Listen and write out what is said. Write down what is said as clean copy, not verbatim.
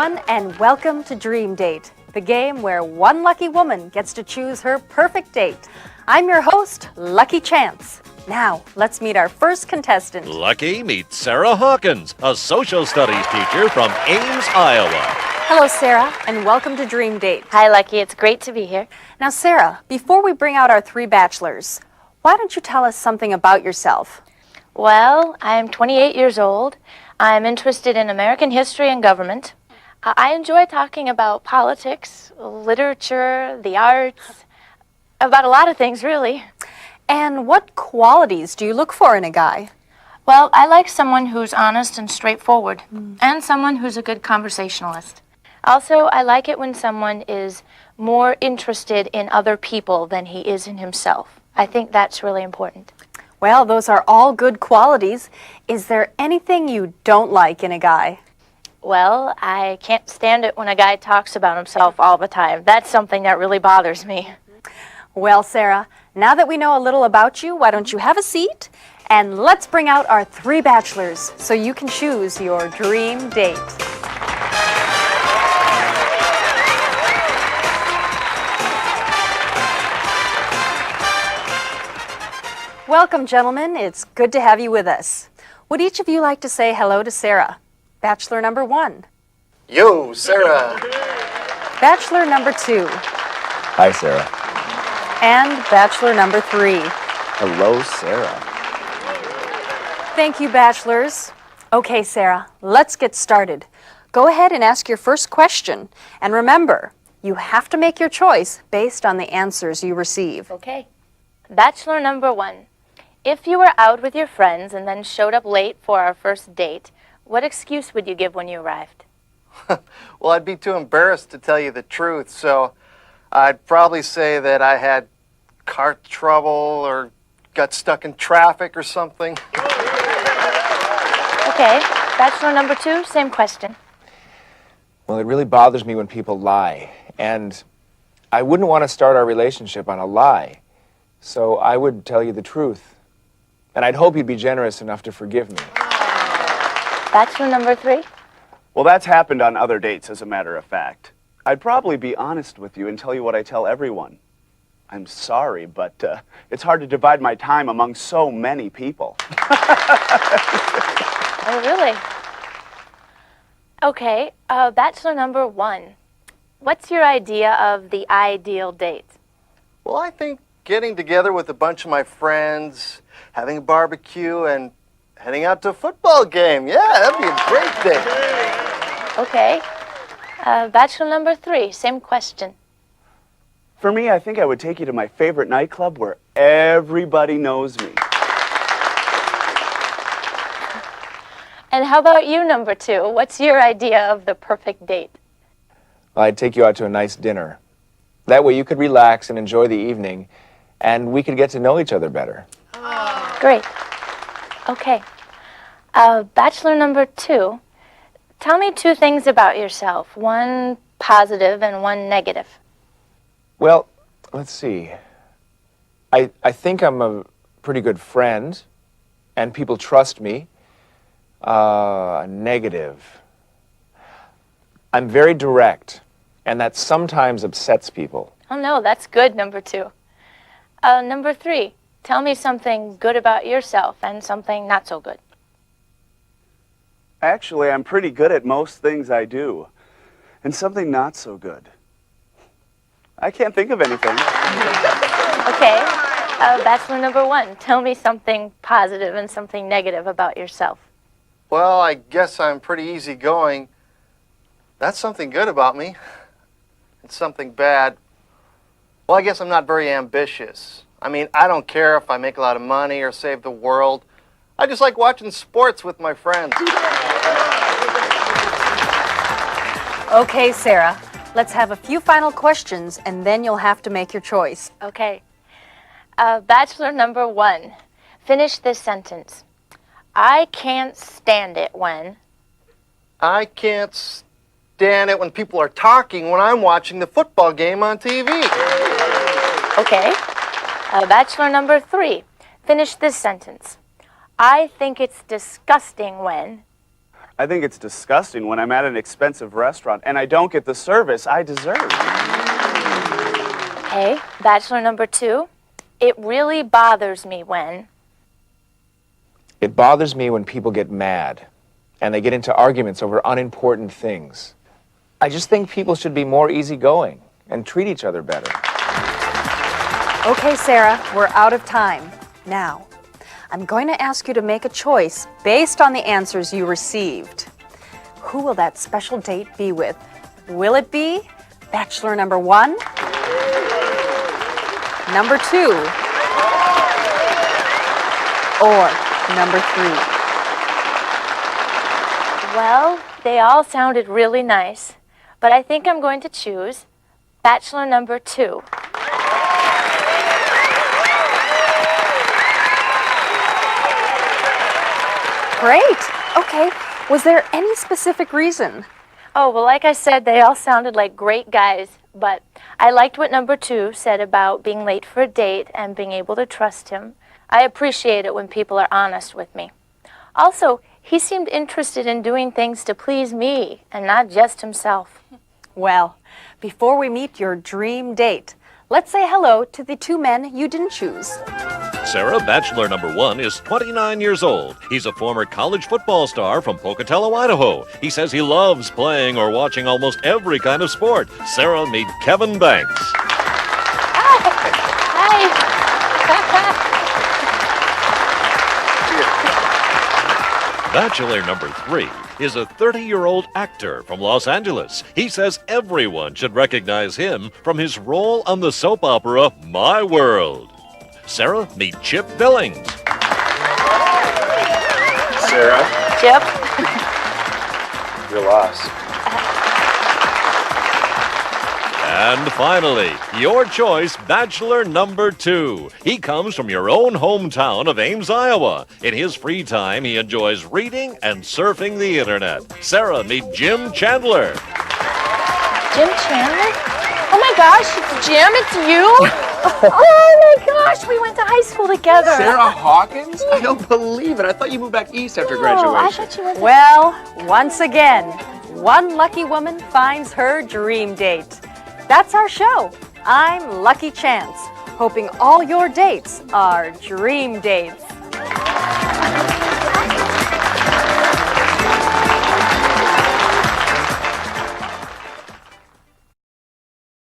everyone, and welcome to Dream Date, the game where one lucky woman gets to choose her perfect date. I'm your host, Lucky Chance. Now, let's meet our first contestant. Lucky meets Sarah Hawkins, a social studies teacher from Ames, Iowa. Hello, Sarah, and welcome to Dream Date. Hi, Lucky. It's great to be here. Now, Sarah, before we bring out our three bachelors, why don't you tell us something about yourself? Well, I'm 28 years old. I'm interested in American history and government. I enjoy talking about politics, literature, the arts, about a lot of things, really. And what qualities do you look for in a guy? Well, I like someone who's honest and straightforward, and someone who's a good conversationalist. Also, I like it when someone is more interested in other people than he is in himself. I think that's really important. Well, those are all good qualities. Is there anything you don't like in a guy? Well, I can't stand it when a guy talks about himself all the time. That's something that really bothers me. Well, Sarah, now that we know a little about you, why don't you have a seat? And let's bring out our three bachelors so you can choose your dream date. Welcome, gentlemen. It's good to have you with us. Would each of you like to say hello to Sarah? Bachelor number one. Yo, Sarah. Bachelor number two. Hi, Sarah. And bachelor number three. Hello, Sarah. Thank you, bachelors. Okay, Sarah, let's get started. Go ahead and ask your first question. And remember, you have to make your choice based on the answers you receive. Okay. Bachelor number one. If you were out with your friends and then showed up late for our first date, what excuse would you give when you arrived? Well, I'd be too embarrassed to tell you the truth, so I'd probably say that I had car trouble or got stuck in traffic or something. Okay. Bachelor number two, same question. Well, it really bothers me when people lie, and I wouldn't want to start our relationship on a lie, so I would tell you the truth. And I'd hope you'd be generous enough to forgive me. Bachelor number three. Well, that's happened on other dates, as a matter of fact. I'd probably be honest with you and tell you what I tell everyone. I'm sorry, but it's hard to divide my time among so many people. Oh, really? Okay, bachelor number one. What's your idea of the ideal date? Well, I think getting together with a bunch of my friends, having a barbecue, and heading out to a football game. Yeah, that'd be a great day. Okay. Bachelor number three, same question. For me, I think I would take you to my favorite nightclub where everybody knows me. And how about you, number two? What's your idea of the perfect date? Well, I'd take you out to a nice dinner. That way you could relax and enjoy the evening, and we could get to know each other better. Great. Okay. Bachelor number two, tell me two things about yourself, one positive and one negative. Well, let's see. I think I'm a pretty good friend, and people trust me. Negative. I'm very direct, and that sometimes upsets people. Oh, no, that's good, number two. Number three, tell me something good about yourself and something not so good. Actually, I'm pretty good at most things I do. And something not so good. I can't think of anything. Okay. Bachelor number one, tell me something positive and something negative about yourself. Well, I guess I'm pretty easygoing. That's something good about me. It's something bad. Well, I guess I'm not very ambitious. I mean, I don't care if I make a lot of money or save the world. I just like watching sports with my friends. Okay, Sarah, let's have a few final questions, and then you'll have to make your choice. Okay. Bachelor number one, finish this sentence. I can't stand it when... I can't stand it when people are talking when I'm watching the football game on TV. Okay. Bachelor number three, finish this sentence. I think it's disgusting when... I think it's disgusting when I'm at an expensive restaurant and I don't get the service I deserve. Hey, bachelor number 2, it really bothers me when... It bothers me when people get mad and they get into arguments over unimportant things. I just think people should be more easygoing and treat each other better. Okay, Sarah, we're out of time. Now, I'm going to ask you to make a choice based on the answers you received. Who will that special date be with? Will it be bachelor number 1, number 2, or number 3? Well, they all sounded really nice, but I think I'm going to choose bachelor number 2. Great. Okay. Was there any specific reason? Oh, well, like I said, they all sounded like great guys, but I liked what number 2 said about being late for a date and being able to trust him. I appreciate it when people are honest with me. Also, he seemed interested in doing things to please me and not just himself. Well, before we meet your dream date, let's say hello to the 2 men you didn't choose. Sarah, bachelor number 1, is 29 years old. He's a former college football star from Pocatello, Idaho. He says he loves playing or watching almost every kind of sport. Sarah, meet Kevin Banks. Hi. Bachelor number 3 is a 30-year-old actor from Los Angeles. He says everyone should recognize him from his role on the soap opera My World. Sarah, meet Chip Billings. Sarah, Chip? you're lost. And finally, your choice, bachelor number 2. He comes from your own hometown of Ames, Iowa. In his free time, he enjoys reading and surfing the internet. Sarah, meet Jim Chandler. Jim Chandler? Oh my gosh, Jim, it's you? Oh my gosh, we went to high school together. Sarah Hawkins? I don't believe it. I thought you moved back east after graduation. I thought you went to... Well, once again, one lucky woman finds her dream date. That's our show. I'm Lucky Chance, hoping all your dates are dream dates.